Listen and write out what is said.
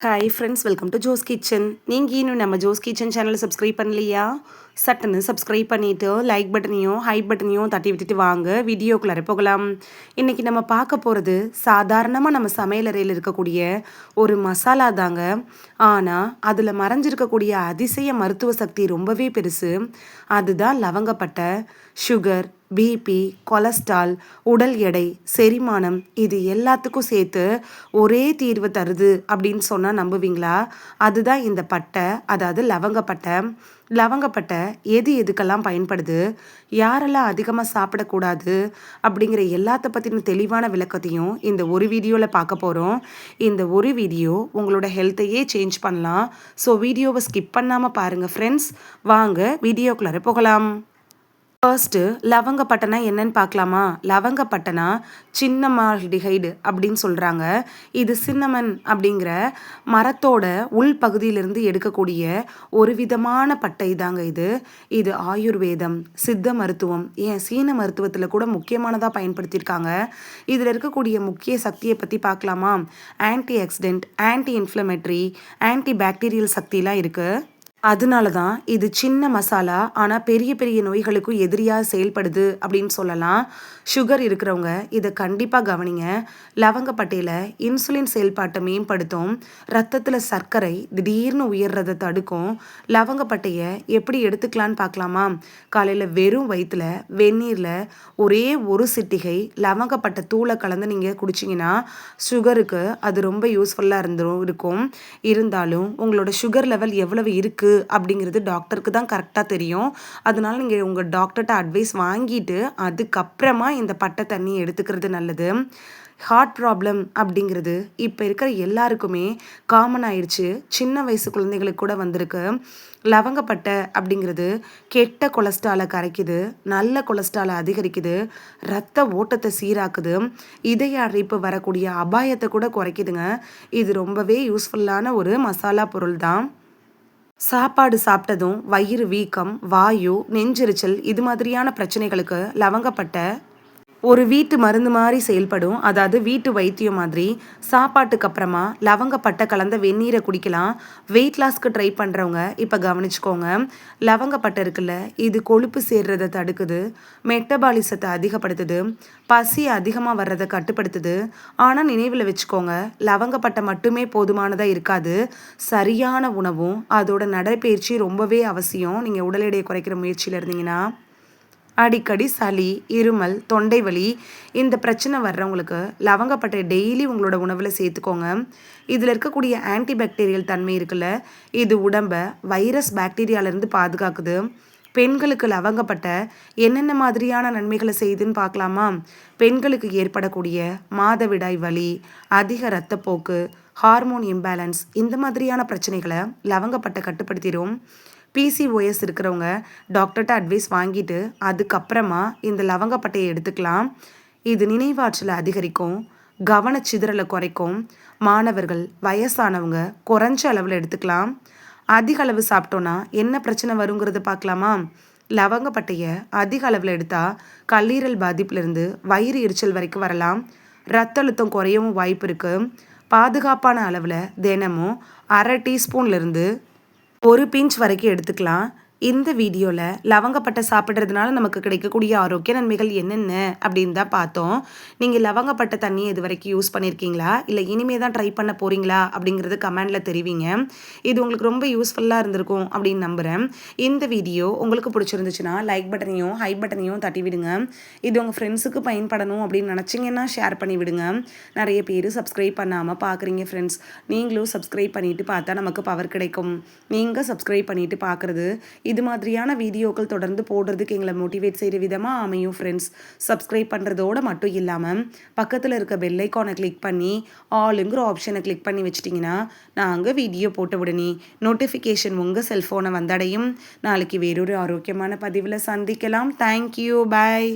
Hi friends, welcome to Jose kitchen. நீங்கள் இன்னும் நம்ம ஜோஸ் கிச்சன் சேனலை சப்ஸ்கிரைப் பண்ணலையா? சட்டுன்னு சப்ஸ்கிரைப் பண்ணிவிட்டு லைக் பட்டனையும் பட்டனையும் தட்டி விட்டுட்டு வாங்க வீடியோக்குள்ளார போகலாம். இன்றைக்கி நம்ம பார்க்க போகிறது சாதாரணமாக நம்ம சமையலறையில் இருக்கக்கூடிய ஒரு மசாலா தாங்க. ஆனால் அதில் மறைஞ்சிருக்கக்கூடிய அதிசய மருத்துவ சக்தி ரொம்பவே பெருசு. அதுதான் லவங்கப்பட்டை. சுகர், பிபி, கொலஸ்ட்ரால், உடல் எடை, செரிமானம் இது எல்லாத்துக்கும் சேர்த்து ஒரே தீர்வு தருது அப்படின்னு சொன்னால் நம்புவீங்களா? அதுதான் இந்த பட்டை, அதாவது லவங்கப்பட்டை. லவங்கப்பட்டை எதுக்கெல்லாம் பயன்படுது, யாரெல்லாம் அதிகமாக சாப்பிடக்கூடாது அப்படிங்கிற எல்லாத்த பற்றின தெளிவான விளக்கத்தையும் இந்த ஒரு வீடியோவில் பார்க்க போகிறோம். இந்த ஒரு வீடியோ உங்களோட ஹெல்த்தையே சேஞ்ச் பண்ணலாம். ஸோ வீடியோவை ஸ்கிப் பண்ணாமல் பாருங்கள் ஃப்ரெண்ட்ஸ். வாங்க வீடியோக்குள்ளார போகலாம். ஃபர்ஸ்ட்டு லவங்கப்பட்டைனா என்னன்னு பார்க்கலாமா? லவங்கப்பட்டைனா சின்னமால்டிஹைடு அப்படின்னு சொல்கிறாங்க. இது சின்னமன் அப்படிங்கிற மரத்தோட உள்பகுதியிலிருந்து எடுக்கக்கூடிய ஒரு விதமான பட்டை தாங்க இது. இது ஆயுர்வேதம், சித்த மருத்துவம், ஏன் சீன மருத்துவத்தில் கூட முக்கியமானதாக பயன்படுத்தியிருக்காங்க. இதில் இருக்கக்கூடிய முக்கிய சக்தியை பற்றி பார்க்கலாமா? Antioxidant, anti inflammatory, antibacterial சக்திலாம் இருக்குது. அதனால தான் இது சின்ன மசாலா, ஆனால் பெரிய பெரிய நோய்களுக்கும் எதிரியாக செயல்படுது அப்படின்னு சொல்லலாம். சுகர் இருக்கிறவங்க இதை கண்டிப்பாக கவனிங்க. லவங்கப்பட்டையில் இன்சுலின் செயல்பாட்டை மேம்படுத்தும். ரத்தத்தில் சர்க்கரை திடீர்னு உயர்றதை தடுக்கும். லவங்கப்பட்டையை எப்படி எடுத்துக்கலான்னு பார்க்கலாமா? காலையில் வெறும் வயிற்றில் வெந்நீரில் ஒரே ஒரு சிட்டிகை லவங்கப்பட்டை தூளை கலந்து நீங்கள் குடிச்சிங்கன்னா சுகருக்கு அது ரொம்ப யூஸ்ஃபுல்லாக இருக்கும். இருந்தாலும் உங்களோட சுகர் லெவல் எவ்வளவு இருக்குது அப்படிங்கிறது டாக்டருக்கு தான் கரெக்டாக தெரியும். அதனால நீங்கள் உங்கள் டாக்டர்கிட்ட அட்வைஸ் வாங்கிட்டு அதுக்கப்புறமா இந்த பட்டை தண்ணியை எடுத்துக்கிறது நல்லது. ஹார்ட் ப்ராப்ளம் அப்படிங்கிறது இப்போ இருக்கிற எல்லாருக்குமே காமன் ஆயிடுச்சு. சின்ன வயசு குழந்தைகளுக்கு கூட வந்திருக்கு. லவங்கப்பட்டை அப்படிங்கிறது கெட்ட கொலஸ்ட்ராலை கரைக்குது, நல்ல கொலஸ்ட்ராலை அதிகரிக்குது, ரத்த ஓட்டத்தை சீராக்குது, இதய அடைப்பு வரக்கூடிய அபாயத்தை கூட குறைக்குதுங்க. இது ரொம்பவே யூஸ்ஃபுல்லான ஒரு மசாலா பொருள் தான். சாப்பாடு சாப்பிட்டதும் வயிறு வீக்கம், வாயு, நெஞ்செரிச்சல் இது மாதிரியான பிரச்சனைகளுக்கு லவங்கப்பட்டை ஒரு வீட்டு மருந்து மாதிரி செயல்படும். அதாவது வீட்டு வைத்தியம் மாதிரி. சாப்பாட்டுக்கு அப்புறமா லவங்கப்பட்டை கலந்த வெந்நீரை குடிக்கலாம். வெயிட் லாஸ்க்கு ட்ரை பண்ணுறவங்க இப்போ கவனிச்சுக்கோங்க. லவங்கப்பட்டை இருக்குல்ல, இது கொழுப்பு சேர்றதை தடுக்குது, மெட்டபாலிசத்தை அதிகப்படுத்துது, பசி அதிகமாக வர்றதை கட்டுப்படுத்துது. ஆனால் நினைவில் வச்சுக்கோங்க, லவங்கப்பட்டை மட்டுமே போதுமானதாக இருக்காது. சரியான உணவும் அதோட நடைப்பயிற்சி ரொம்பவே அவசியம். நீங்கள் உடல் எடையை குறைக்கிற முயற்சியில் இருந்தீங்கன்னா. அடிக்கடி சளி, இருமல், தொண்டை வலி இந்த பிரச்சனை வர்றவங்களுக்கு லவங்கப்பட்டை டெய்லி உங்களோட உணவில் சேர்த்துக்கோங்க. இதில் இருக்கக்கூடிய ஆன்டிபாக்டீரியல் தன்மை இருக்குல்ல, இது உடம்பை வைரஸ் பாக்டீரியாவிலேருந்து பாதுகாக்குது. பெண்களுக்கு லவங்கப்பட்டை என்னென்ன மாதிரியான நன்மைகளை செய்யுதுன்னு பார்க்கலாமா? பெண்களுக்கு ஏற்படக்கூடிய மாதவிடாய் வலி, அதிக இரத்தப்போக்கு, ஹார்மோன் இம்பேலன்ஸ் இந்த மாதிரியான பிரச்சனைகளை லவங்கப்பட்டை கட்டுப்படுத்திடும். பிசிஓஎஸ் இருக்கிறவங்க டாக்டர்கிட்ட அட்வைஸ் வாங்கிட்டு அதுக்கப்புறமா இந்த லவங்கப்பட்டையை எடுத்துக்கலாம். இது நினைவாற்றலை அதிகரிக்கும், கவனச்சிதறலை குறைக்கும். மாணவர்கள், வயசானவங்க குறைஞ்ச அளவில் எடுத்துக்கலாம். அதிக அளவு சாப்பிட்டோன்னா என்ன பிரச்சனை வருங்கிறத பார்க்கலாமா? லவங்கப்பட்டையை அதிக அளவில் எடுத்தால் கல்லீரல் பாதிப்புலேருந்து வயிறு எரிச்சல் வரைக்கும் வரலாம். ரத்த அழுத்தம் குறையவும் வாய்ப்பு இருக்குது. பாதுகாப்பான அளவில் தினமும் அரை டீஸ்பூன்லேருந்து ஒரு பிஞ்ச் வரைக்கும் எடுத்துக்கலாம். இந்த வீடியோவில் லவங்கப்பட்டை சாப்பிட்றதுனால நமக்கு கிடைக்கக்கூடிய ஆரோக்கிய நன்மைகள் என்னென்ன அப்படின்னு தான் பார்த்தோம். நீங்கள் லவங்கப்பட்டை தண்ணி இது வரைக்கும் யூஸ் பண்ணியிருக்கீங்களா, இல்லை இனிமேல் தான் ட்ரை பண்ண போகிறீங்களா அப்படிங்கிறது கமெண்டில் தெரிவிங்க. இது உங்களுக்கு ரொம்ப யூஸ்ஃபுல்லாக இருந்திருக்கும் அப்படின்னு நம்புகிறேன். இந்த வீடியோ உங்களுக்கு பிடிச்சிருந்துச்சுன்னா லைக் பட்டனையும் பட்டனையும் தட்டி விடுங்க. இது உங்கள் ஃப்ரெண்ட்ஸுக்கு பயன்படணும் அப்படின்னு நினச்சிங்கன்னா ஷேர் பண்ணி விடுங்க. நிறைய பேர் சப்ஸ்கிரைப் பண்ணாமல் பார்க்குறீங்க ஃப்ரெண்ட்ஸ். நீங்களும் சப்ஸ்கிரைப் பண்ணிவிட்டு பார்த்தா நமக்கு பவர் கிடைக்கும். நீங்கள் சப்ஸ்கிரைப் பண்ணிவிட்டு பார்க்குறது இது மாதிரியான வீடியோக்கள் தொடர்ந்து போடுறதுக்கு எங்களை மோட்டிவேட் செய்கிற விதமாக அமையும் ஃப்ரெண்ட்ஸ். சப்ஸ்கிரைப் பண்ணுறதோடு மட்டும் இல்லாமல் பக்கத்தில் இருக்க பெல் ஐக்கானை கிளிக் பண்ணி ஆளுங்கிற ஆப்ஷனை கிளிக் பண்ணி வச்சிட்டிங்கன்னா நாங்கள் வீடியோ போட்ட உடனே நோட்டிஃபிகேஷன் உங்கள் செல்ஃபோனை வந்தடையும். நாளைக்கு வேறொரு ஆரோக்கியமான பதிவில் சந்திக்கலாம். தேங்க்யூ, பாய்.